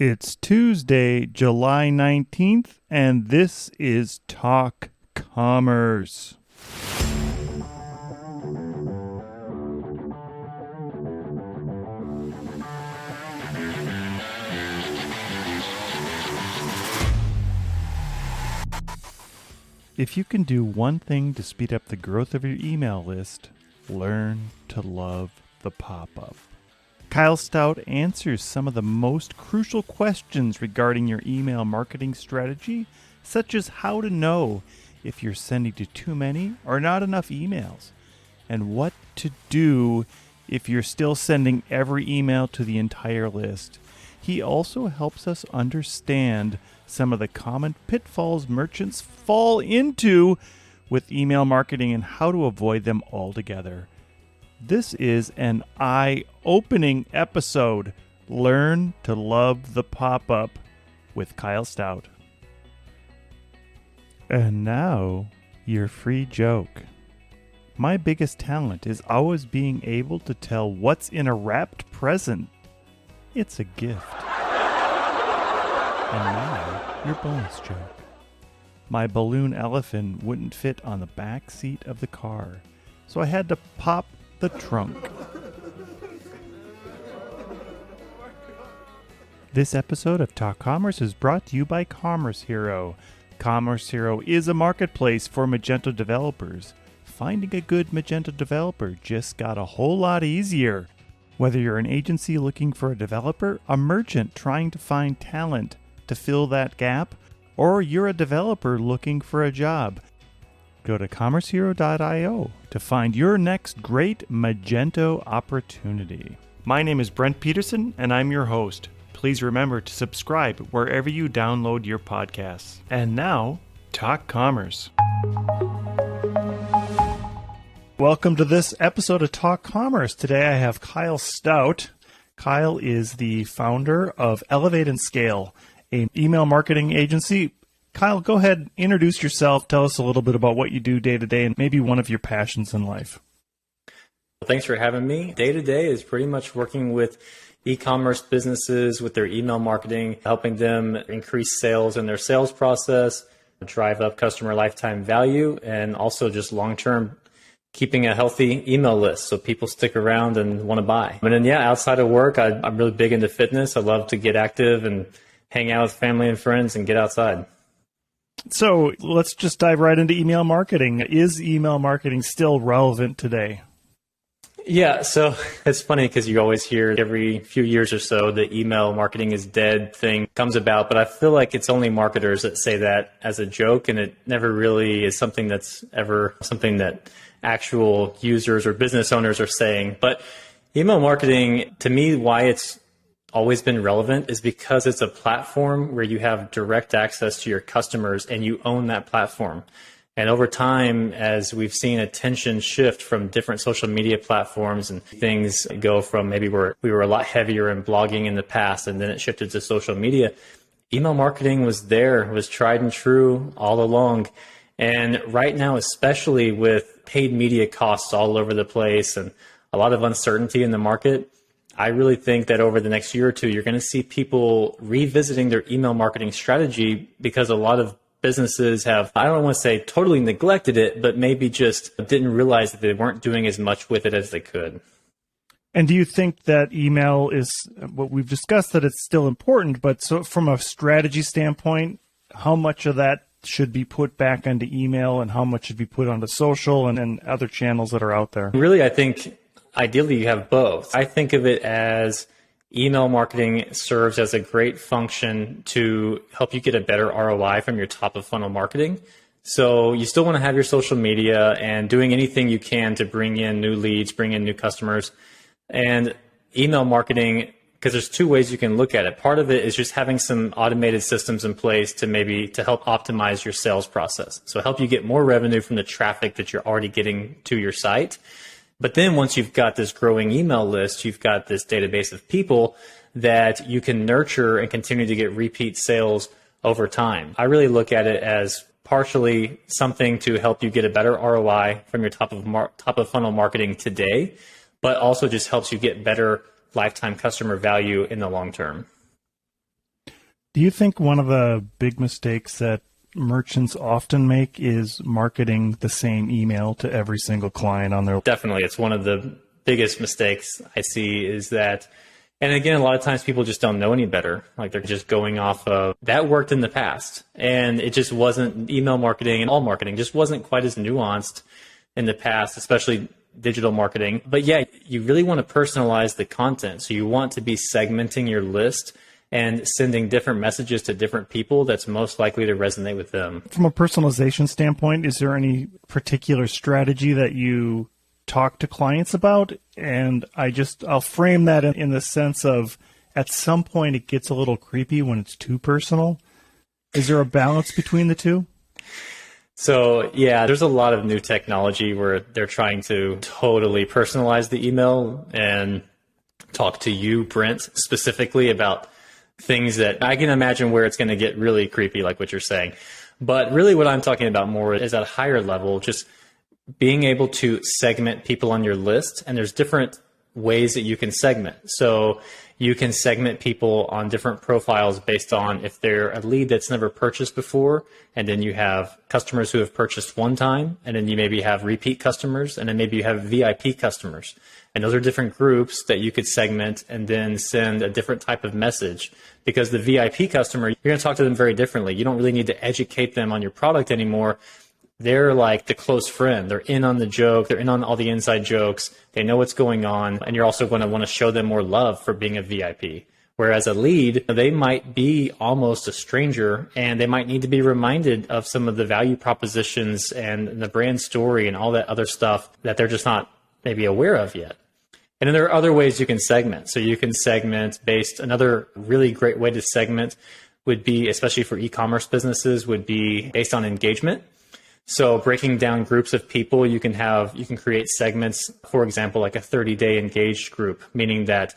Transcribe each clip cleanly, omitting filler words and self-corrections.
It's Tuesday, July 19th, and this is Talk Commerce. If you can do one thing to speed up the growth of your email list, learn to love the pop-up. Kyle Stout answers some of the most crucial questions regarding your email marketing strategy, such as how to know if you're sending to too many or not enough emails, and what to do if you're still sending every email to the entire list. He also helps us understand some of the common pitfalls merchants fall into with email marketing and how to avoid them altogether. This is an eye-opening episode. Learn to love the pop-up with Kyle Stout. And now, your free joke. My biggest talent is always being able to tell what's in a wrapped present. It's a gift. And now, your bonus joke. My balloon elephant wouldn't fit on the back seat of the car, so I had to pop the trunk. This episode of Talk Commerce is brought to you by Commerce Hero. Commerce Hero is a marketplace for Magento developers. Finding a good Magento developer just got a whole lot easier. Whether you're an agency looking for a developer, a merchant trying to find talent to fill that gap, or you're a developer looking for a job, go to commercehero.io to find your next great Magento opportunity. My name is Brent Peterson, and I'm your host. Please remember to subscribe wherever you download your podcasts. And now, Talk Commerce. Welcome to this episode of Talk Commerce. Today I have Kyle Stout. Kyle is the founder of Elevate and Scale, an email marketing agency. Kyle, go ahead, introduce yourself, tell us a little bit about what you do day to day and maybe one of your passions in life. Thanks for having me. Day to day is pretty much working with e-commerce businesses with their email marketing, helping them increase sales in their sales process, drive up customer lifetime value, and also just long-term keeping a healthy email list so people stick around and want to buy. And then, outside of work, I'm really big into fitness. I love to get active and hang out with family and friends and get outside. So let's just dive right into email marketing. Is email marketing still relevant today? Yeah, so it's funny because you always hear every few years or so the email marketing is dead thing comes about, but I feel like it's only marketers that say that as a joke, and it never really is something that's ever something that actual users or business owners are saying. But email marketing, to me, why it's always been relevant is because it's a platform where you have direct access to your customers and you own that platform. And over time, as we've seen attention shift from different social media platforms and things go from maybe we were a lot heavier in blogging in the past and then it shifted to social media, email marketing was tried and true all along. And right now, especially with paid media costs all over the place and a lot of uncertainty in the market, I really think that over the next year or two, you're going to see people revisiting their email marketing strategy because a lot of businesses have, I don't want to say totally neglected it, but maybe just didn't realize that they weren't doing as much with it as they could. And do you think that email is, what we've discussed, that it's still important, but so from a strategy standpoint, how much of that should be put back into email and how much should be put onto social and other channels that are out there? Really, I think ideally you have both. I think of it as email marketing serves as a great function to help you get a better ROI from your top of funnel marketing. So you still want to have your social media and doing anything you can to bring in new leads, bring in new customers. And email marketing, because there's two ways you can look at it. Part of it is just having some automated systems in place to help optimize your sales process. So help you get more revenue from the traffic that you're already getting to your site. But then once you've got this growing email list, you've got this database of people that you can nurture and continue to get repeat sales over time. I really look at it as partially something to help you get a better ROI from your top of funnel marketing today, but also just helps you get better lifetime customer value in the long term. Do you think one of the big mistakes that merchants often make is marketing the same email to every single client on their? Definitely. It's one of the biggest mistakes I see is that, and again, a lot of times people just don't know any better. Like they're just going off of that worked in the past. And it just wasn't email marketing and all marketing just wasn't quite as nuanced in the past, especially digital marketing. But yeah, you really want to personalize the content. So you want to be segmenting your list and sending different messages to different people that's most likely to resonate with them. From a personalization standpoint, is there any particular strategy that you talk to clients about? And I'll frame that in the sense of at some point it gets a little creepy when it's too personal. Is there a balance between the two? So yeah, there's a lot of new technology where they're trying to totally personalize the email and talk to you, Brent, specifically about things that I can imagine where it's going to get really creepy, like what you're saying. But really what I'm talking about more is at a higher level, just being able to segment people on your list. And there's different ways that you can segment. So you can segment people on different profiles based on if they're a lead that's never purchased before, and then you have customers who have purchased one time, and then you maybe have repeat customers, and then maybe you have VIP customers. And those are different groups that you could segment and then send a different type of message, because the VIP customer, you're going to talk to them very differently. You don't really need to educate them on your product anymore. They're like the close friend. They're in on the joke. They're in on all the inside jokes. They know what's going on. And you're also going to want to show them more love for being a VIP. Whereas a lead, they might be almost a stranger and they might need to be reminded of some of the value propositions and the brand story and all that other stuff that they're just not maybe aware of yet. And then there are other ways you can segment. So you can segment based, another really great way to segment would be, especially for e-commerce businesses, would be based on engagement. So breaking down groups of people, you can create segments, for example, like a 30-day engaged group, meaning that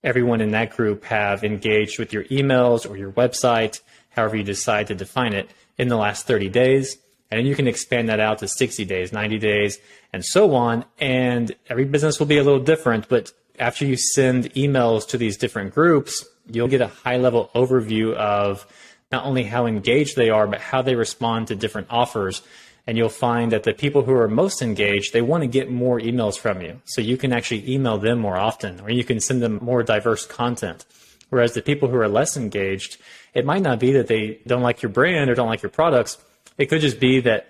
everyone in that group have engaged with your emails or your website, however you decide to define it, in the last 30 days. And then you can expand that out to 60 days, 90 days, and so on. And every business will be a little different, but after you send emails to these different groups, you'll get a high-level overview of not only how engaged they are, but how they respond to different offers. And you'll find that the people who are most engaged, they want to get more emails from you. So you can actually email them more often, or you can send them more diverse content. Whereas the people who are less engaged, it might not be that they don't like your brand or don't like your products. It could just be that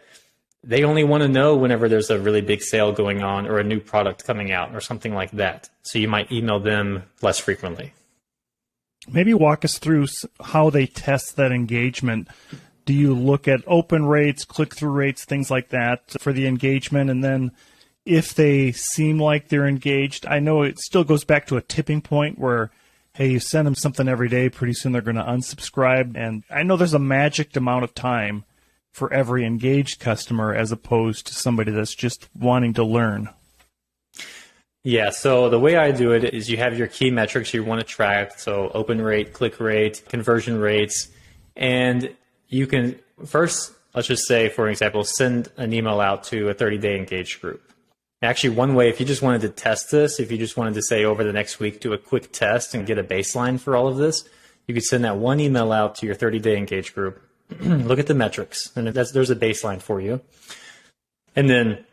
they only want to know whenever there's a really big sale going on or a new product coming out or something like that. So you might email them less frequently. Maybe walk us through how they test that engagement. Do you look at open rates, click-through rates, things like that for the engagement? And then if they seem like they're engaged, I know it still goes back to a tipping point where, hey, you send them something every day, pretty soon they're going to unsubscribe. And I know there's a magic amount of time for every engaged customer as opposed to somebody that's just wanting to learn. Yeah, so the way I do it is you have your key metrics you want to track. So open rate, click rate, conversion rates, and you can first, let's just say, for example, send an email out to a 30-day engaged group. Actually, one way, if you just wanted to test this, if you just wanted to say over the next week, do a quick test and get a baseline for all of this, you could send that one email out to your 30-day engaged group. Look at the metrics, and there's a baseline for you. And then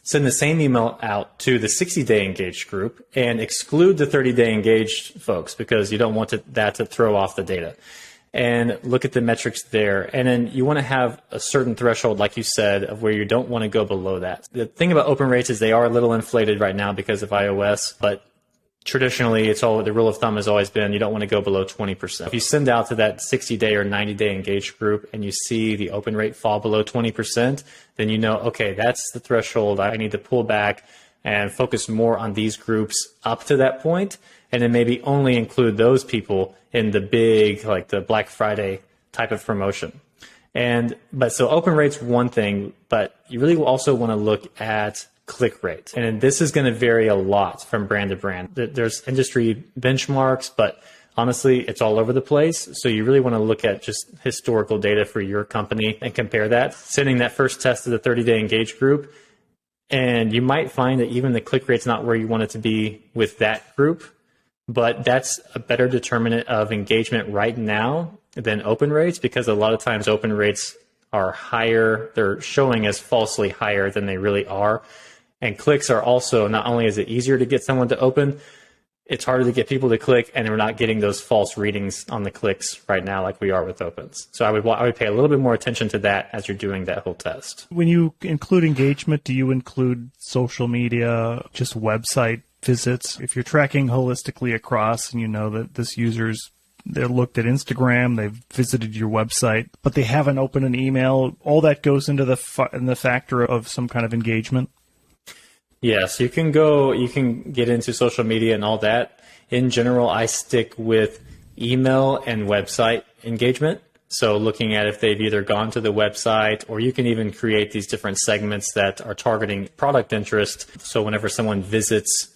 send the same email out to the 60-day engaged group and exclude the 30-day engaged folks because you don't want that to throw off the data. And look at the metrics there. And then you want to have a certain threshold, like you said, of where you don't want to go below that. The thing about open rates is they are a little inflated right now because of iOS, but traditionally, the rule of thumb has always been you don't want to go below 20%. If you send out to that 60-day or 90-day engaged group and you see the open rate fall below 20%, then you know, okay, that's the threshold. I need to pull back and focus more on these groups up to that point, and then maybe only include those people in the big, like the Black Friday type of promotion. But so open rate's one thing, but you really also want to look at click rate. And this is going to vary a lot from brand to brand. There's industry benchmarks, but honestly, it's all over the place. So you really want to look at just historical data for your company and compare that. Sending that first test to the 30-day engaged group, and you might find that even the click rate's not where you want it to be with that group, but that's a better determinant of engagement right now than open rates, because a lot of times open rates are higher. They're showing as falsely higher than they really are. And clicks are also, not only is it easier to get someone to open, it's harder to get people to click, and we're not getting those false readings on the clicks right now like we are with opens. So I would pay a little bit more attention to that as you're doing that whole test. When you include engagement, do you include social media, just website visits? If you're tracking holistically across and you know that this user's they looked at Instagram, they've visited your website, but they haven't opened an email, all that goes into the factor of some kind of engagement? Yes, you can get into social media and all that. In general, I stick with email and website engagement. So looking at if they've either gone to the website, or you can even create these different segments that are targeting product interest. So whenever someone visits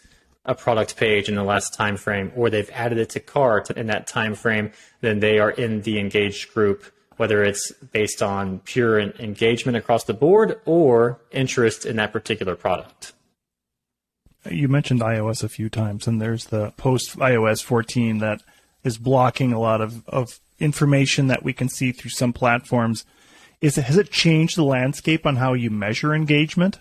a product page in the last time frame, or they've added it to cart in that time frame, then they are in the engaged group, whether it's based on pure engagement across the board or interest in that particular product. You mentioned iOS a few times, and there's the post iOS 14 that is blocking a lot of information that we can see through some platforms. Has it changed the landscape on how you measure engagement?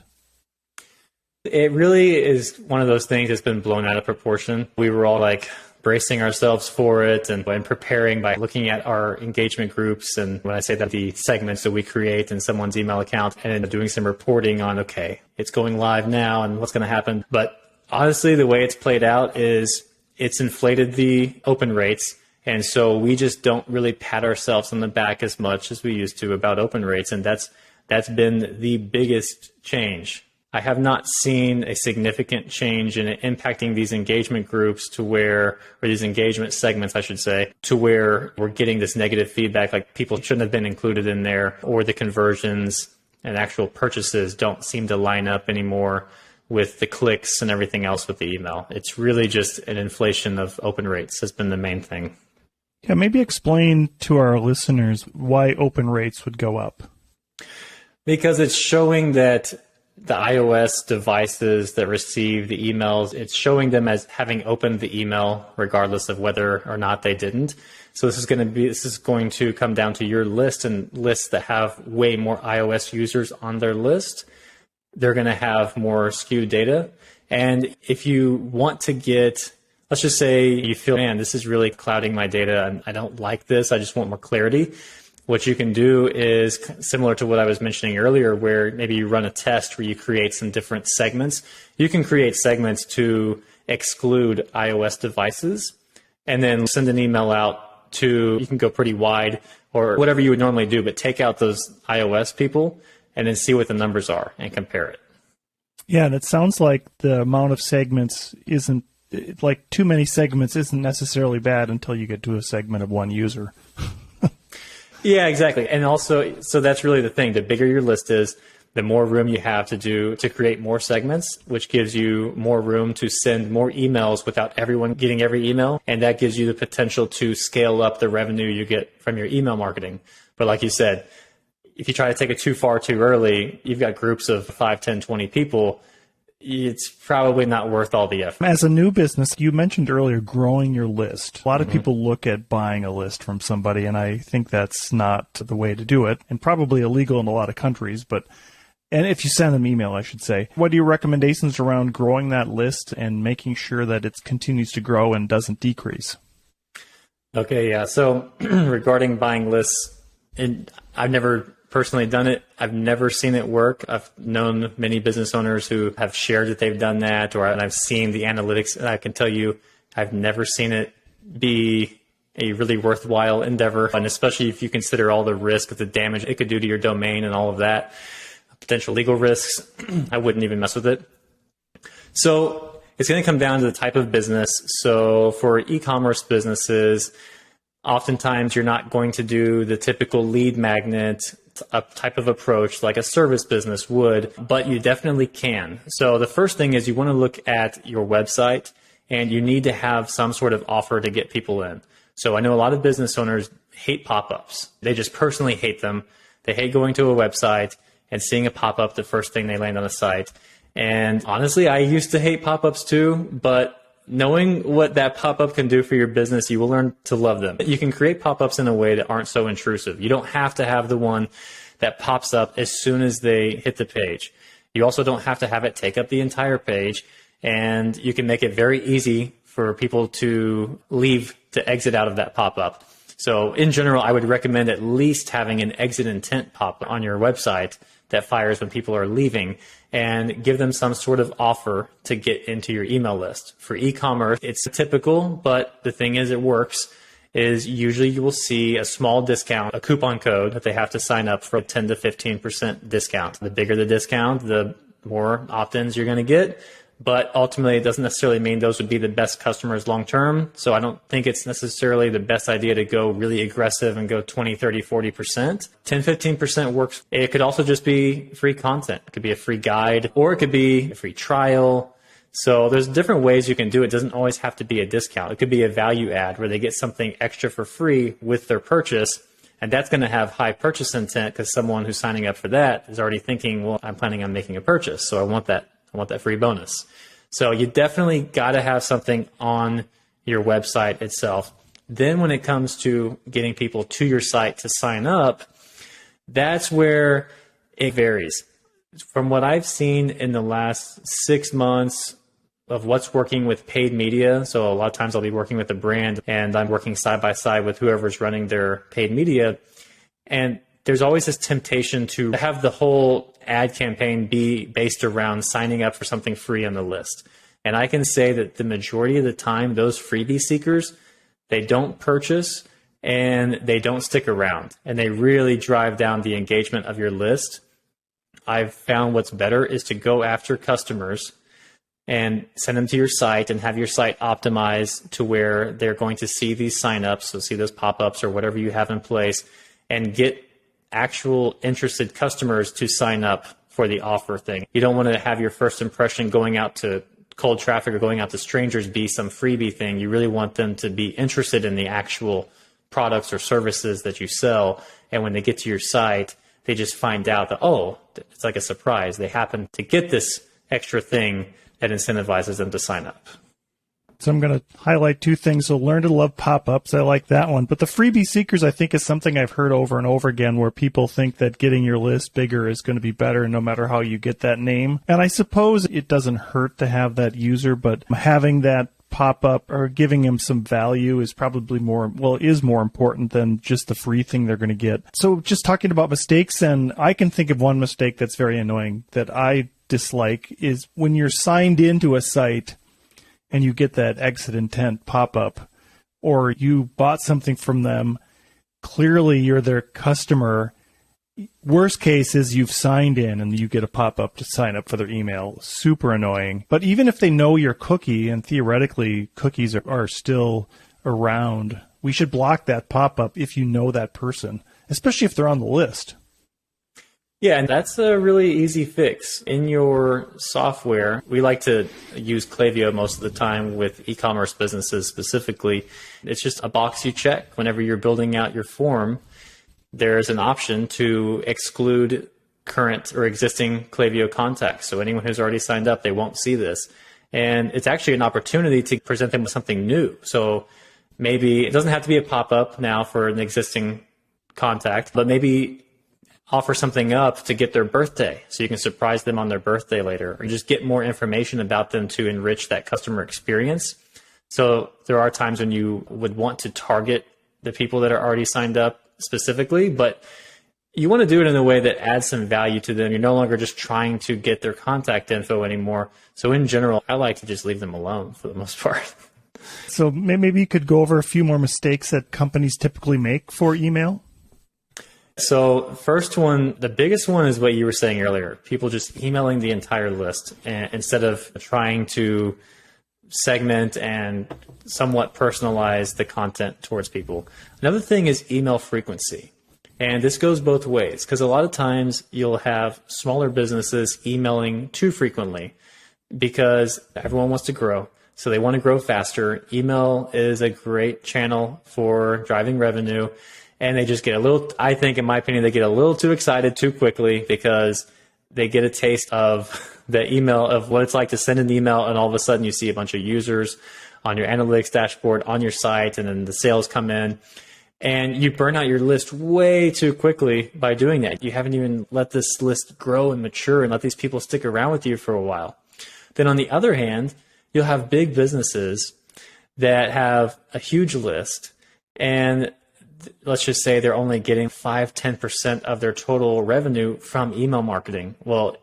It really is one of those things that's been blown out of proportion. We were all like bracing ourselves for it and preparing by looking at our engagement groups. And when I say that, the segments that we create in someone's email account, and then doing some reporting on, okay, it's going live now and what's going to happen. But honestly, the way it's played out is it's inflated the open rates. And so we just don't really pat ourselves on the back as much as we used to about open rates. And that's been the biggest change. I have not seen a significant change in it impacting these engagement groups or these engagement segments, I should say, to where we're getting this negative feedback, like people shouldn't have been included in there, or the conversions and actual purchases don't seem to line up anymore with the clicks and everything else with the email. It's really just an inflation of open rates has been the main thing. Yeah, maybe explain to our listeners why open rates would go up. Because it's showing that the iOS devices that receive the emails, it's showing them as having opened the email regardless of whether or not they didn't. So this is going to come down to your list, and lists that have way more iOS users on their list, they're going to have more skewed data. And if you want to get, let's just say you feel, man, this is really clouding my data and I don't like this, I just want more clarity. What you can do is similar to what I was mentioning earlier, where maybe you run a test where you create some different segments. You can create segments to exclude iOS devices and then send an email out to, you can go pretty wide or whatever you would normally do, but take out those iOS people and then see what the numbers are and compare it. Yeah, and it sounds like the amount of segments isn't, like too many segments isn't necessarily bad until you get to a segment of one user. Yeah, exactly. And also, so that's really the thing. The bigger your list is, the more room you have to create more segments, which gives you more room to send more emails without everyone getting every email. And that gives you the potential to scale up the revenue you get from your email marketing. But like you said, if you try to take it too far too early, you've got groups of 5, 10, 20 people. It's probably not worth all the effort. As a new business, you mentioned earlier growing your list. A lot of people look at buying a list from somebody, and I think that's not the way to do it, and probably illegal in a lot of countries. And if you send them email, I should say. What are your recommendations around growing that list and making sure that it continues to grow and doesn't decrease? Okay, yeah. So regarding buying lists, I've never personally done it. I've never seen it work. I've known many business owners who have shared that they've done that, and I've seen the analytics, and I can tell you I've never seen it be a really worthwhile endeavor, and especially if you consider all the risk of the damage it could do to your domain and all of that, potential legal risks, I wouldn't even mess with it. So it's going to come down to the type of business. So for e-commerce businesses, oftentimes you're not going to do the typical lead magnet a type of approach like a service business would, but you definitely can. So the first thing is you want to look at your website, and you need to have some sort of offer to get people in. So I know a lot of business owners hate pop-ups. They just personally hate them. They hate going to a website and seeing a pop-up the first thing they land on a site. And honestly, I used to hate pop-ups too, but knowing what that pop-up can do for your business, you will learn to love them. You can create pop-ups in a way that aren't so intrusive. You don't have to have the one that pops up as soon as they hit the page. You also don't have to have it take up the entire page, and you can make it very easy for people to exit out of that pop-up. So in general, I would recommend at least having an exit intent pop on your website that fires when people are leaving, and give them some sort of offer to get into your email list. For e-commerce, it's typical, but the thing is, it works, is usually you will see a small discount, a coupon code that they have to sign up for a 10 to 15% discount. The bigger the discount, the more opt-ins you're going to get. But ultimately, it doesn't necessarily mean those would be the best customers long term. So I don't think it's necessarily the best idea to go really aggressive and go 20, 30, 40%. 10, 15% works. It could also just be free content. It could be a free guide, or it could be a free trial. So there's different ways you can do it. It doesn't always have to be a discount. It could be a value add where they get something extra for free with their purchase. And that's going to have high purchase intent because someone who's signing up for that is already thinking, well, I'm planning on making a purchase, so I want that free bonus. So you definitely got to have something on your website itself. Then when it comes to getting people to your site to sign up, that's where it varies. From what I've seen in the last 6 months of what's working with paid media, so a lot of times I'll be working with a brand and I'm working side by side with whoever's running their paid media, and there's always this temptation to have the whole ad campaign be based around signing up for something free on the list. And I can say that the majority of the time, those freebie seekers, they don't purchase and they don't stick around, and they really drive down the engagement of your list. I've found what's better is to go after customers and send them to your site and have your site optimized to where they're going to see these signups, so see those pop-ups or whatever you have in place, and get actual interested customers to sign up for the offer thing. You don't want to have your first impression going out to cold traffic or going out to strangers be some freebie thing. You really want them to be interested in the actual products or services that you sell. And when they get to your site, they just find out that, oh, it's like a surprise. They happen to get this extra thing that incentivizes them to sign up. So I'm going to highlight two things. So learn to love pop-ups. I like that one. But the freebie seekers, I think, is something I've heard over and over again, where people think that getting your list bigger is going to be better no matter how you get that name. And I suppose it doesn't hurt to have that user, but having that pop-up or giving him some value is probably more important than just the free thing they're going to get. So just talking about mistakes, and I can think of one mistake that's very annoying that I dislike is when you're signed into a site and you get that exit intent pop-up, or you bought something from them, clearly you're their customer. Worst case is you've signed in and you get a pop-up to sign up for their email. Super annoying. But even if they know your cookie, and theoretically cookies are still around, we should block that pop-up if you know that person, especially if they're on the list. Yeah, and that's a really easy fix. In your software, we like to use Klaviyo most of the time with e-commerce businesses specifically. It's just a box you check. Whenever you're building out your form, there's an option to exclude current or existing Klaviyo contacts. So anyone who's already signed up, they won't see this. And it's actually an opportunity to present them with something new. So maybe it doesn't have to be a pop-up now for an existing contact, but maybe offer something up to get their birthday so you can surprise them on their birthday later, or just get more information about them to enrich that customer experience. So there are times when you would want to target the people that are already signed up specifically, but you want to do it in a way that adds some value to them. You're no longer just trying to get their contact info anymore. So in general, I like to just leave them alone for the most part. So maybe you could go over a few more mistakes that companies typically make for email. So first one, the biggest one is what you were saying earlier, people just emailing the entire list instead of trying to segment and somewhat personalize the content towards people. Another thing is email frequency. And this goes both ways, because a lot of times you'll have smaller businesses emailing too frequently because everyone wants to grow. So they want to grow faster. Email is a great channel for driving revenue. And they just get a little, I think, in my opinion, they get a little too excited too quickly because they get a taste of the email, of what it's like to send an email, and all of a sudden you see a bunch of users on your analytics dashboard, on your site, and then the sales come in. And you burn out your list way too quickly by doing that. You haven't even let this list grow and mature and let these people stick around with you for a while. Then on the other hand, you'll have big businesses that have a huge list, and let's just say they're only getting 5-10% of their total revenue from email marketing. Well,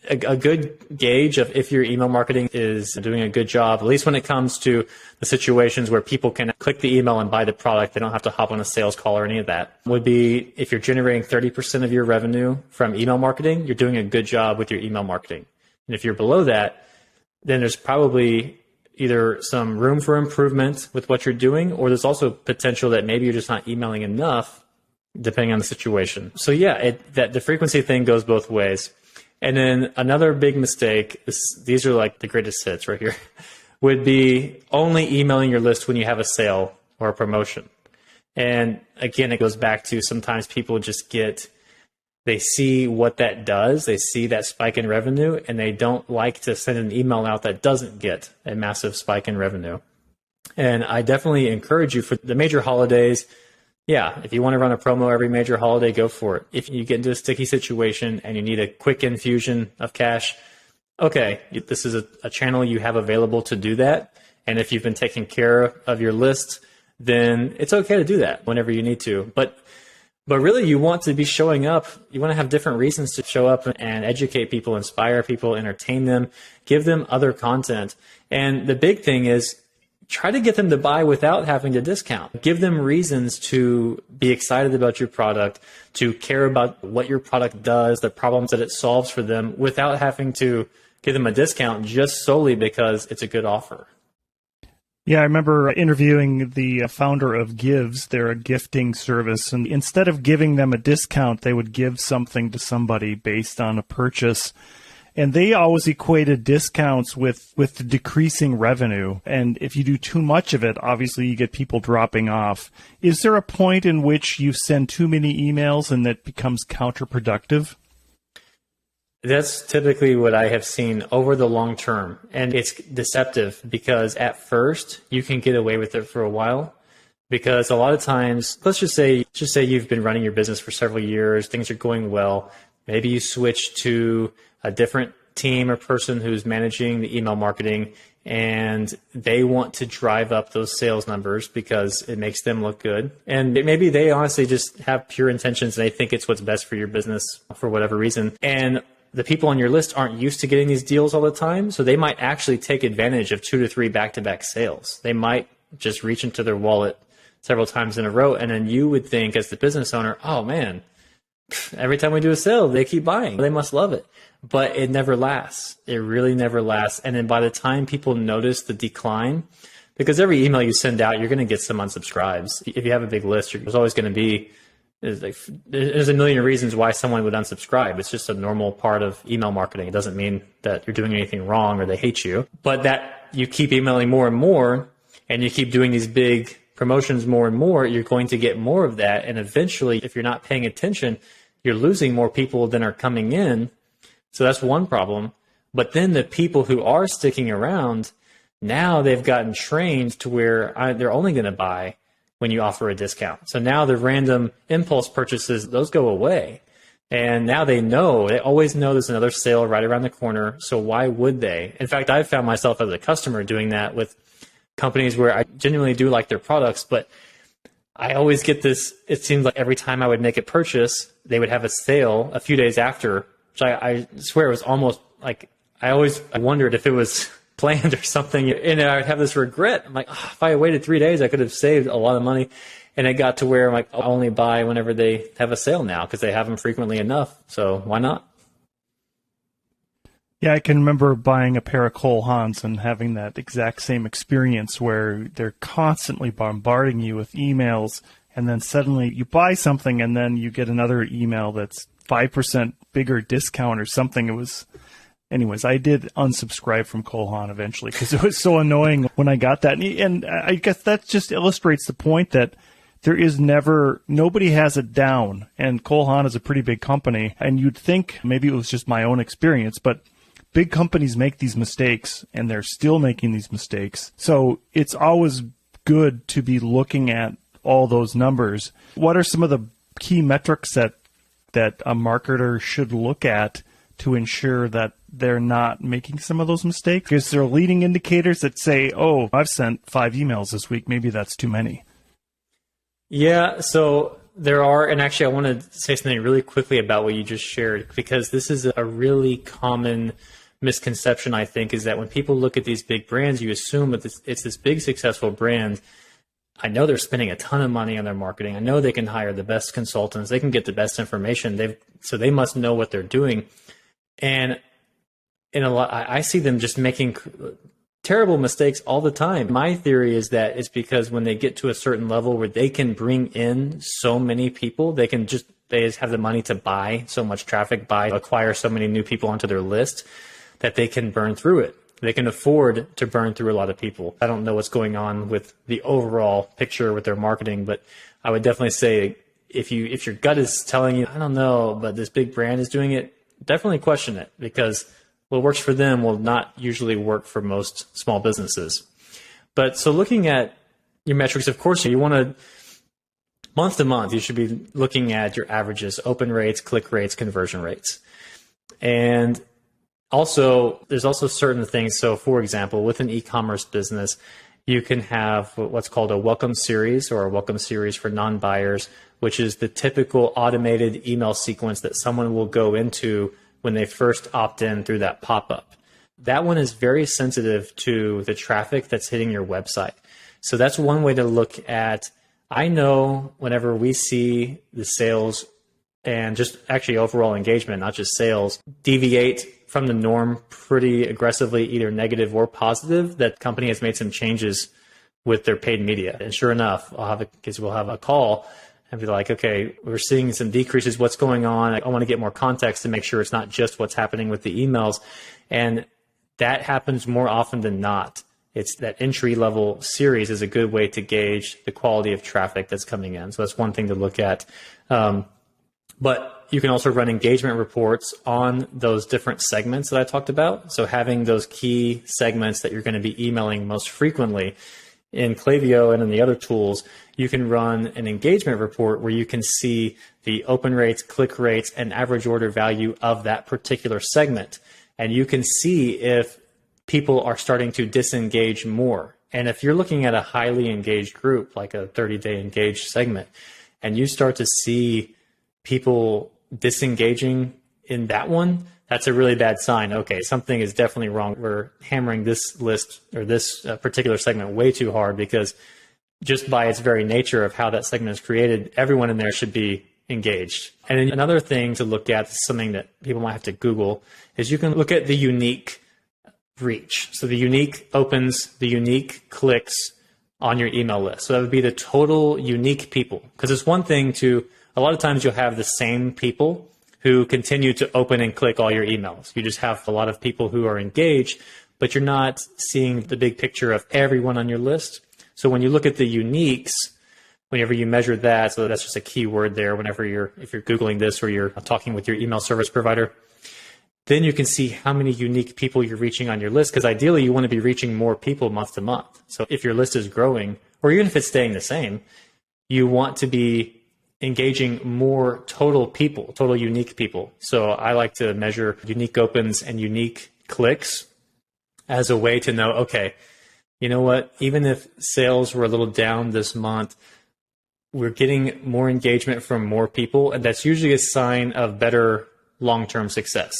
a good gauge of if your email marketing is doing a good job, at least when it comes to the situations where people can click the email and buy the product, they don't have to hop on a sales call or any of that, would be if you're generating 30% of your revenue from email marketing, you're doing a good job with your email marketing. And if you're below that, then there's probably either some room for improvement with what you're doing, or there's also potential that maybe you're just not emailing enough, depending on the situation. So yeah, that the frequency thing goes both ways. And then another big mistake, these are like the greatest hits right here, would be only emailing your list when you have a sale or a promotion. And again, it goes back to sometimes people just they see what that does, they see that spike in revenue, and they don't like to send an email out that doesn't get a massive spike in revenue. And I definitely encourage you for the major holidays. Yeah, if you want to run a promo every major holiday, go for it. If you get into a sticky situation and you need a quick infusion of cash, okay, this is a channel you have available to do that. And if you've been taking care of your list, then it's okay to do that whenever you need to. But really, you want to be showing up. You want to have different reasons to show up and educate people, inspire people, entertain them, give them other content. And the big thing is, try to get them to buy without having to discount. Give them reasons to be excited about your product, to care about what your product does, the problems that it solves for them, without having to give them a discount just solely because it's a good offer. Yeah, I remember interviewing the founder of Gives. They're a gifting service, and instead of giving them a discount, they would give something to somebody based on a purchase. And they always equated discounts with the decreasing revenue. And if you do too much of it, obviously you get people dropping off. Is there a point in which you send too many emails and that becomes counterproductive? That's typically what I have seen over the long term. And it's deceptive because at first you can get away with it for a while. Because a lot of times, let's just say you've been running your business for several years, things are going well. Maybe you switch to a different team or person who's managing the email marketing, and they want to drive up those sales numbers because it makes them look good. And maybe they honestly just have pure intentions and they think it's what's best for your business for whatever reason. And the people on your list aren't used to getting these deals all the time, so they might actually take advantage of 2 to 3 back-to-back sales. They might just reach into their wallet several times in a row, and then you would think as the business owner, oh man, every time we do a sale, they keep buying. They must love it. But it never lasts. It really never lasts. And then by the time people notice the decline, because every email you send out, you're going to get some unsubscribes. If you have a big list, there's always going to be, there's a million reasons why someone would unsubscribe. It's just a normal part of email marketing. It doesn't mean that you're doing anything wrong or they hate you. But that you keep emailing more and more, and you keep doing these big promotions more and more, you're going to get more of that. And eventually, if you're not paying attention, you're losing more people than are coming in. So that's one problem. But then the people who are sticking around, now they've gotten trained to where they're only going to buy when you offer a discount. So now the random impulse purchases, those go away. And now they always know there's another sale right around the corner. So why would they? In fact, I've found myself as a customer doing that with companies where I genuinely do like their products, but I always get this, it seems like every time I would make a purchase, they would have a sale a few days after, which I swear it was almost like, I wondered if it was planned or something. And I would have this regret. I'm like, oh, if I waited 3 days, I could have saved a lot of money. And it got to where I'm like, I'll only buy whenever they have a sale now because they have them frequently enough. So why not? Yeah, I can remember buying a pair of Cole Haans and having that exact same experience where they're constantly bombarding you with emails, and then suddenly you buy something and then you get another email that's 5% bigger discount or something. Anyways, I did unsubscribe from Cole Haan eventually because it was so annoying when I got that. And I guess that just illustrates the point that there is nobody has it down. And Cole Haan is a pretty big company, and you'd think maybe it was just my own experience, but big companies make these mistakes, and they're still making these mistakes. So it's always good to be looking at all those numbers. What are some of the key metrics that a marketer should look at to ensure that they're not making some of those mistakes? Is there leading indicators that say, oh, I've sent 5 emails this week, maybe that's too many? Yeah, so there are, and actually I want to say something really quickly about what you just shared, because this is a really common misconception, I think, is that when people look at these big brands, you assume that it's this big successful brand. I know they're spending a ton of money on their marketing. I know they can hire the best consultants. They can get the best information. So they must know what they're doing. And in a lot, I see them just making terrible mistakes all the time. My theory is that it's because when they get to a certain level where they can bring in so many people, they just have the money to buy so much traffic, acquire so many new people onto their list that they can burn through it. They can afford to burn through a lot of people. I don't know what's going on with the overall picture with their marketing, but I would definitely say if your gut is telling you, I don't know, but this big brand is doing it, definitely question it, because what works for them will not usually work for most small businesses. But so looking at your metrics, of course, you want to, month to month, you should be looking at your averages, open rates, click rates, conversion rates. And there's also certain things. So for example, with an e-commerce business, you can have what's called a welcome series, or a welcome series for non-buyers, which is the typical automated email sequence that someone will go into when they first opt in through that pop-up. That one is very sensitive to the traffic that's hitting your website. So that's one way to look at. I know whenever we see the sales and just actually overall engagement, not just sales, deviate from the norm pretty aggressively, either negative or positive, that company has made some changes with their paid media. And sure enough, we'll have a call and be like, okay, we're seeing some decreases. What's going on? I want to get more context to make sure it's not just what's happening with the emails. And that happens more often than not. It's that entry level series is a good way to gauge the quality of traffic that's coming in. So that's one thing to look at. But you can also run engagement reports on those different segments that I talked about. So having those key segments that you're going to be emailing most frequently in Klaviyo and in the other tools, you can run an engagement report where you can see the open rates, click rates, and average order value of that particular segment. And you can see if people are starting to disengage more. And if you're looking at a highly engaged group, like a 30-day engaged segment, and you start to see people disengaging in that one, that's a really bad sign. Okay, something is definitely wrong. We're hammering this list or this particular segment way too hard, because just by its very nature of how that segment is created, everyone in there should be engaged. And then another thing to look at, something that people might have to Google, is you can look at the unique reach. So the unique opens, the unique clicks on your email list. So that would be the total unique people. Because it's one thing a lot of times you'll have the same people who continue to open and click all your emails. You just have a lot of people who are engaged, but you're not seeing the big picture of everyone on your list. So when you look at the uniques, whenever you measure that, so that's just a key word there, if you're Googling this or you're talking with your email service provider, then you can see how many unique people you're reaching on your list, because ideally you want to be reaching more people month to month. So if your list is growing, or even if it's staying the same, you want to be engaging more total unique people. So I like to measure unique opens and unique clicks as a way to know, okay, you know what, even if sales were a little down this month, we're getting more engagement from more people, and that's usually a sign of better long-term success.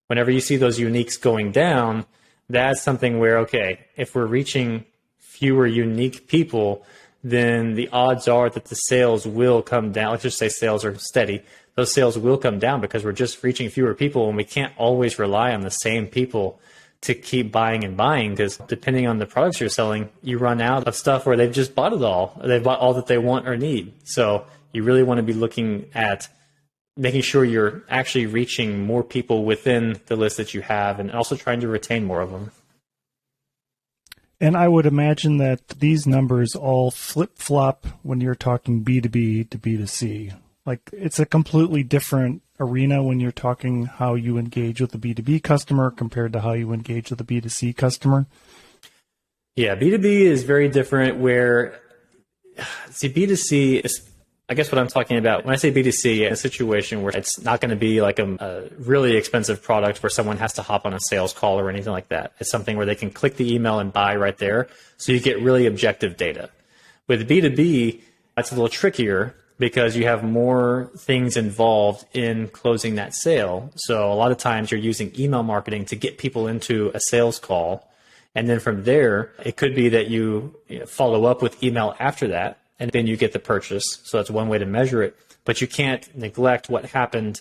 Whenever you see those uniques going down, that's something where, okay, if we're reaching fewer unique people, then the odds are that the sales will come down. Let's just say sales are steady. Those sales will come down because we're just reaching fewer people, and we can't always rely on the same people to keep buying and buying, because depending on the products you're selling, you run out of stuff where they've just bought it all. They've bought all that they want or need. So you really want to be looking at making sure you're actually reaching more people within the list that you have, and also trying to retain more of them. And I would imagine that these numbers all flip-flop when you're talking B2B to B2C. Like, it's a completely different arena when you're talking how you engage with the B2B customer compared to how you engage with the B2C customer. Yeah, B2B is very different where, see, B2C is, I guess what I'm talking about, when I say B2C, a situation where it's not going to be like a really expensive product where someone has to hop on a sales call or anything like that. It's something where they can click the email and buy right there. So you get really objective data. With B2B, that's a little trickier because you have more things involved in closing that sale. So a lot of times you're using email marketing to get people into a sales call. And then from there, it could be that you follow up with email after that, and then you get the purchase. So that's one way to measure it. But you can't neglect what happened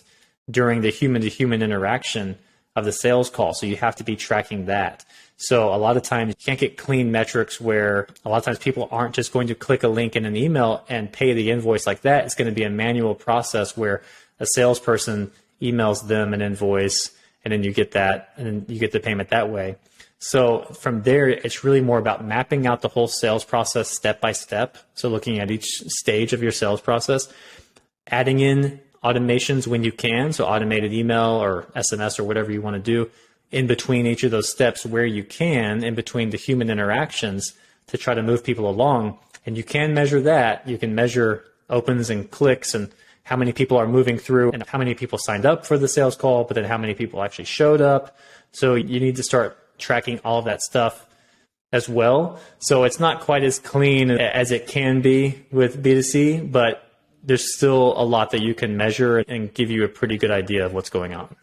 during the human-to-human interaction of the sales call. So you have to be tracking that. So a lot of times you can't get clean metrics where a lot of times people aren't just going to click a link in an email and pay the invoice like that. It's going to be a manual process where a salesperson emails them an invoice, and then you get that, and then you get the payment that way. So from there, it's really more about mapping out the whole sales process step by step. So looking at each stage of your sales process, adding in automations when you can. So automated email or SMS or whatever you want to do in between each of those steps where you can, in between the human interactions to try to move people along. And you can measure that. You can measure opens and clicks and how many people are moving through and how many people signed up for the sales call, but then how many people actually showed up. So you need to start tracking all of that stuff as well. So it's not quite as clean as it can be with B2C, but there's still a lot that you can measure and give you a pretty good idea of what's going on.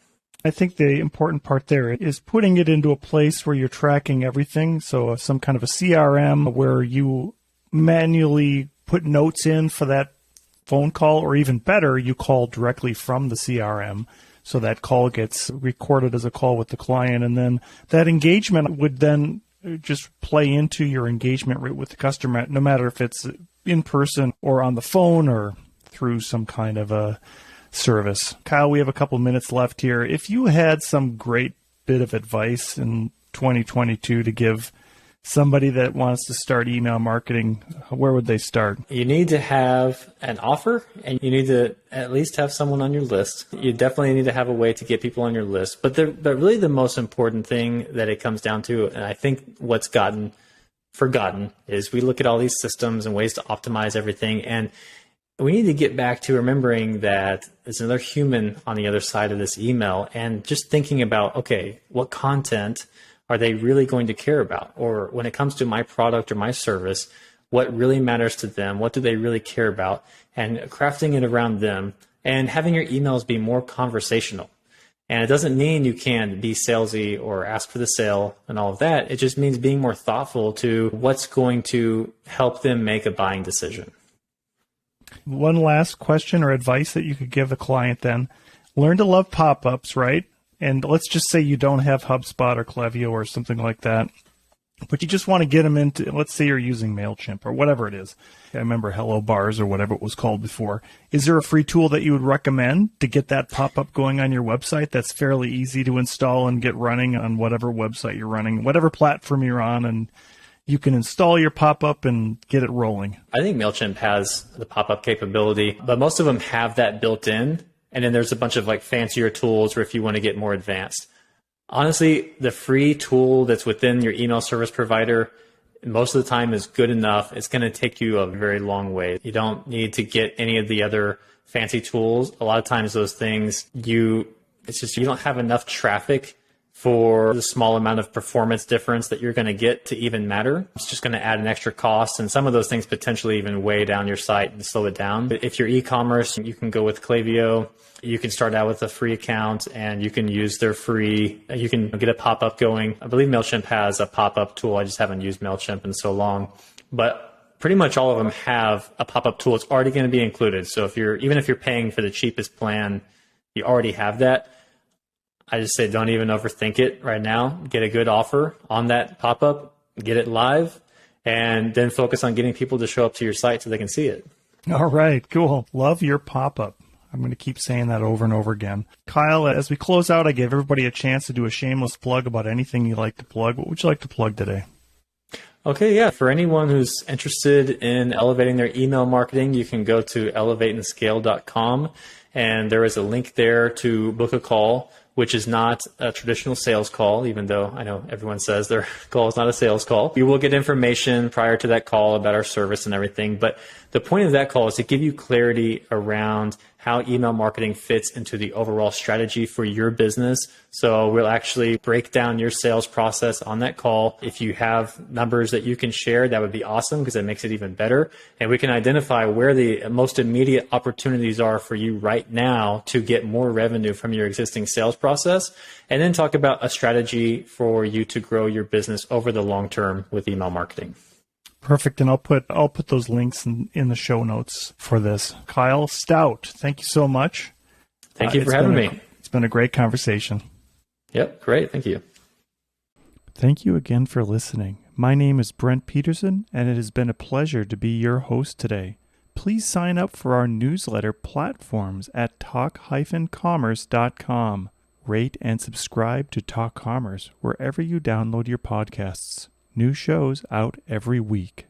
I think the important part there is putting it into a place where you're tracking everything. So some kind of a CRM where you manually put notes in for that phone call, or even better, you call directly from the CRM. So that call gets recorded as a call with the client, and then that engagement would then just play into your engagement rate with the customer, no matter if it's in person or on the phone or through some kind of a service. Kyle, we have a couple minutes left here. If you had some great bit of advice in 2022 to give somebody that wants to start email marketing, where would they start? You need to have an offer, and you need to at least have someone on your list. You definitely need to have a way to get people on your list. But really the most important thing that it comes down to, and I think what's gotten forgotten, is we look at all these systems and ways to optimize everything. And we need to get back to remembering that there's another human on the other side of this email, and just thinking about, okay, what content are they really going to care about? Or when it comes to my product or my service, what really matters to them? What do they really care about? And crafting it around them and having your emails be more conversational. And it doesn't mean you can be salesy or ask for the sale and all of that. It just means being more thoughtful to what's going to help them make a buying decision. One last question or advice that you could give the client then. Learn to love pop-ups, right? And let's just say you don't have HubSpot or Klaviyo or something like that, but you just want to get them into, let's say you're using MailChimp or whatever it is. I remember Hello Bars or whatever it was called before. Is there a free tool that you would recommend to get that pop-up going on your website that's fairly easy to install and get running on whatever website you're running, whatever platform you're on, and you can install your pop-up and get it rolling? I think MailChimp has the pop-up capability, but most of them have that built in. And then there's a bunch of like fancier tools where if you want to get more advanced. Honestly, the free tool that's within your email service provider most of the time is good enough. It's going to take you a very long way. You don't need to get any of the other fancy tools. A lot of times those things, it's just you don't have enough traffic for the small amount of performance difference that you're going to get to even matter. It's just going to add an extra cost, and some of those things potentially even weigh down your site and slow it down. But if you're e-commerce, you can go with Klaviyo. You can start out with a free account, and you can use their free, you can get a pop-up going. I believe MailChimp has a pop-up tool. I just haven't used MailChimp in so long. But pretty much all of them have a pop-up tool. It's already going to be included. So even if you're paying for the cheapest plan, you already have that. I just say don't even overthink it right now. Get a good offer on that pop-up, get it live, and then focus on getting people to show up to your site so they can see it. All right, cool. Love your pop-up. I'm going to keep saying that over and over again. Kyle, as we close out, I gave everybody a chance to do a shameless plug about anything you like to plug. What would you like to plug today? Okay, yeah. For anyone who's interested in elevating their email marketing, you can go to elevateandscale.com, and there is a link there to book a call, which is not a traditional sales call, even though I know everyone says their call is not a sales call. You will get information prior to that call about our service and everything, but the point of that call is to give you clarity around how email marketing fits into the overall strategy for your business. So we'll actually break down your sales process on that call. If you have numbers that you can share, that would be awesome because that makes it even better. And we can identify where the most immediate opportunities are for you right now to get more revenue from your existing sales process. And then talk about a strategy for you to grow your business over the long term with email marketing. Perfect, and I'll put those links in the show notes for this. Kyle Stout, thank you so much. Thank you for having me. It's been a great conversation. Yep, great. Thank you. Thank you again for listening. My name is Brent Peterson, and it has been a pleasure to be your host today. Please sign up for our newsletter platforms at talk-commerce.com. Rate and subscribe to Talk Commerce wherever you download your podcasts. New shows out every week.